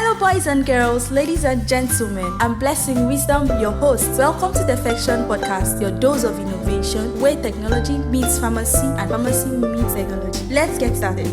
Hello boys and girls, ladies and gentlemen, I'm Blessing Wisdom, your host. Welcome to the Affection Podcast, your dose of innovation, where technology meets pharmacy and pharmacy meets technology. Let's get started.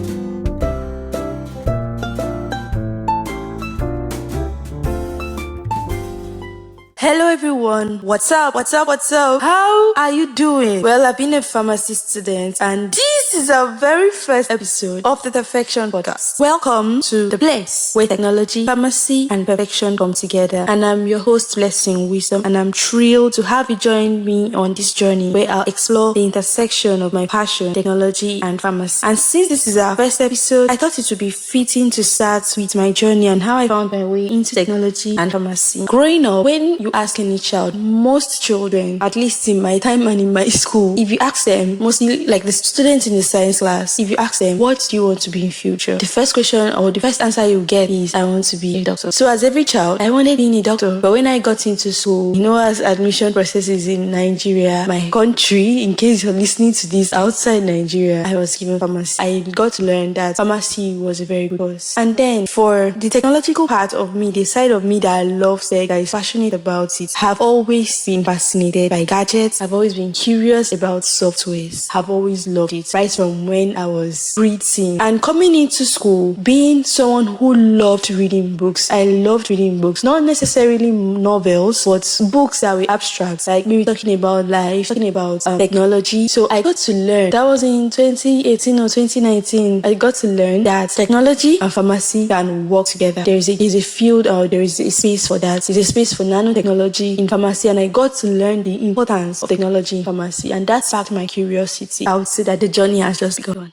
Hello everyone, what's up? How are you doing? Well, I've been a pharmacy student and this is our very first episode of the Perfection Podcast. Welcome to the place where technology, pharmacy and perfection come together. And I'm your host, Blessing Wisdom, and I'm thrilled to have you join me on this journey where I'll explore the intersection of my passion, technology and pharmacy. And since this is our first episode, I thought it would be fitting to start with my journey and how I found my way into technology and pharmacy. Growing up, when you ask any child, most children, at least in my time and in my school, if you ask them, mostly like the students in the science class, if you ask them, what do you want to be in future? The first question or the first answer you get is, I want to be a doctor. So as every child, I wanted being a doctor. But when I got into school, as admission processes in Nigeria, my country, in case you're listening to this outside Nigeria, I was given pharmacy. I got to learn that pharmacy was a very good course. And then for the technological part of me, the side of me that I love tech, that is passionate about it, have always been fascinated by gadgets. I've always been curious about softwares. I've always loved it right from when I was preteen. And coming into school, being someone who loved reading books, I loved reading books, not necessarily novels, but books that were abstract, like maybe talking about life, talking about technology. So I got to learn, that was in 2018 or 2019, I got to learn that technology and pharmacy can work together. There is a field, or there is a space for that. There's a space for nanotechnology in pharmacy, and I got to learn the importance of technology in pharmacy, and that sparked my curiosity. I would say that the journey has just begun.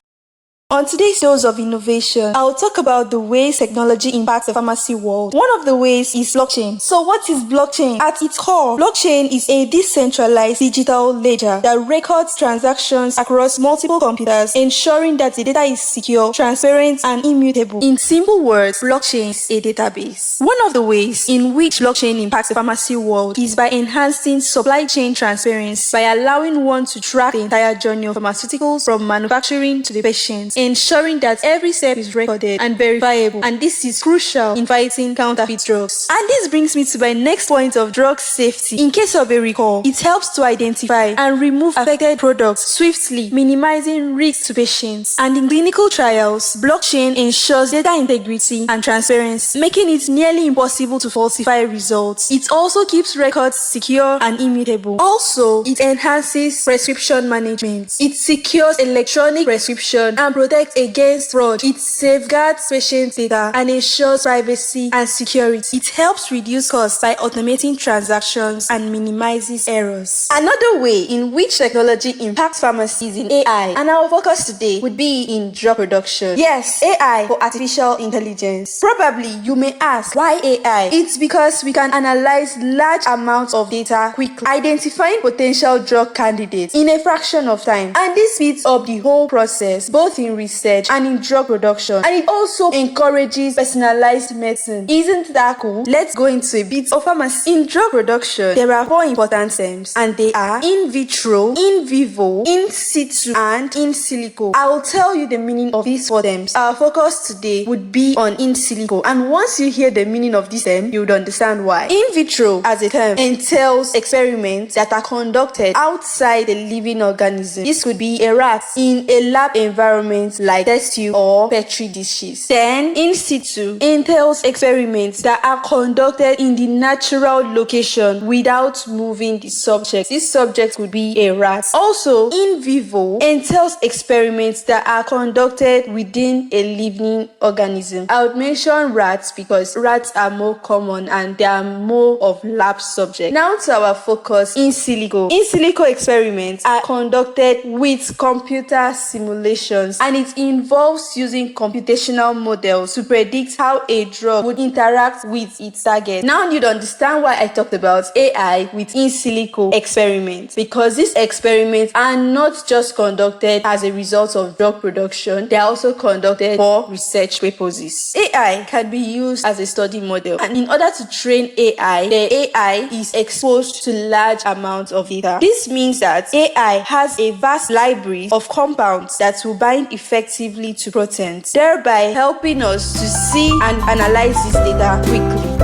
On today's dose of innovation, I'll talk about the ways technology impacts the pharmacy world. One of the ways is blockchain. So what is blockchain? At its core, blockchain is a decentralized digital ledger that records transactions across multiple computers, ensuring that the data is secure, transparent, and immutable. In simple words, blockchain is a database. One of the ways in which blockchain impacts the pharmacy world is by enhancing supply chain transparency, by allowing one to track the entire journey of pharmaceuticals from manufacturing to the patient, ensuring that every step is recorded and verifiable, and this is crucial in fighting counterfeit drugs. And this brings me to my next point of drug safety. In case of a recall, it helps to identify and remove affected products swiftly, minimizing risks to patients. And in clinical trials, blockchain ensures data integrity and transparency, making it nearly impossible to falsify results. It also keeps records secure and immutable. Also, it enhances prescription management. It secures electronic prescription and protects against fraud. It safeguards patient data and ensures privacy and security. It helps reduce costs by automating transactions and minimizes errors. Another way in which technology impacts pharmacies in AI, and our focus today would be in drug production. Yes, AI for artificial intelligence. Probably you may ask, why AI? It's because we can analyze large amounts of data quickly, identifying potential drug candidates in a fraction of time. And this speeds up the whole process, both in research and in drug production, and it also encourages personalized medicine. Isn't that cool? Let's go into a bit of pharmacy. In drug production, there are 4 important terms, and they are in vitro, in vivo, in situ, and in silico. I will tell you the meaning of these 4 terms. Our focus today would be on in silico, and once you hear the meaning of this term, you would understand why. In vitro as a term entails experiments that are conducted outside the living organism. This could be a rat in a lab environment like test tube or petri dishes. Then in situ entails experiments that are conducted in the natural location without moving the subject. This subject would be a rat. Also, in vivo entails experiments that are conducted within a living organism. I would mention rats because rats are more common and they are more of lab subjects. Now to our focus, in silico. In silico experiments are conducted with computer simulations, and it involves using computational models to predict how a drug would interact with its target. Now you'd understand why I talked about AI with in silico experiments, because these experiments are not just conducted as a result of drug production, they are also conducted for research purposes. AI can be used as a study model, and in order to train AI, the AI is exposed to large amounts of data. This means that AI has a vast library of compounds that will bind effectively effectively to proteins, thereby helping us to see and analyze this data quickly.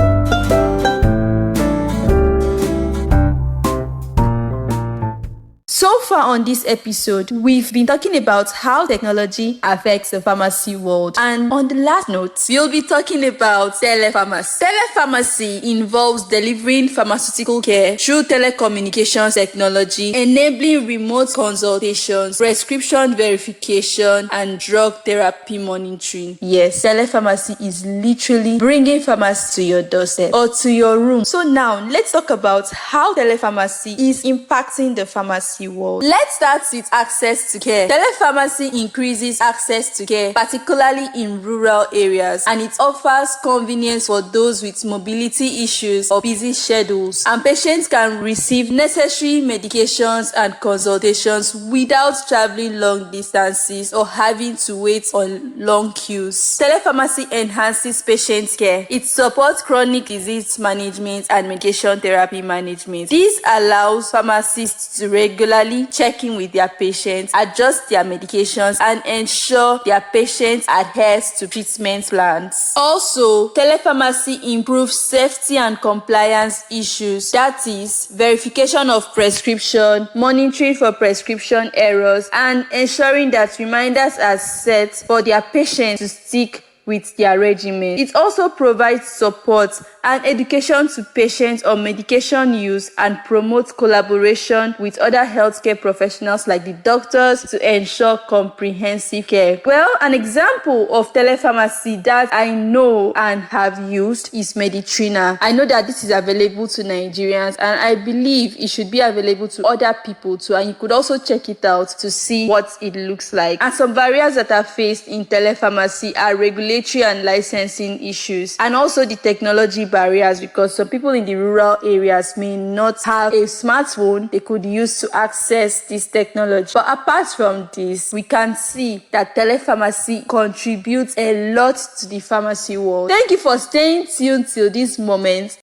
So far on this episode, we've been talking about how technology affects the pharmacy world. And on the last note, we'll be talking about telepharmacy. Telepharmacy involves delivering pharmaceutical care through telecommunications technology, enabling remote consultations, prescription verification, and drug therapy monitoring. Yes, telepharmacy is literally bringing pharmacy to your doorstep or to your room. So now, let's talk about how telepharmacy is impacting the pharmacy world. Let's start with access to care. Telepharmacy increases access to care, particularly in rural areas, and it offers convenience for those with mobility issues or busy schedules. And patients can receive necessary medications and consultations without traveling long distances or having to wait on long queues. Telepharmacy enhances patient care. It supports chronic disease management and medication therapy management. This allows pharmacists to regularly check in with their patients, adjust their medications, and ensure their patients adhere to treatment plans. Also, telepharmacy improves safety and compliance issues, that is, verification of prescription, monitoring for prescription errors, and ensuring that reminders are set for their patients to stick with their regimen. It also provides support and education to patients on medication use and promotes collaboration with other healthcare professionals like the doctors to ensure comprehensive care. Well, an example of telepharmacy that I know and have used is Meditrina. I know that this is available to Nigerians, and I believe it should be available to other people too, and you could also check it out to see what it looks like. And some barriers that are faced in telepharmacy are regulatory and licensing issues, and also the technology barriers, because some people in the rural areas may not have a smartphone they could use to access this technology. But apart from this, we can see that telepharmacy contributes a lot to the pharmacy world. Thank you for staying tuned till this moment.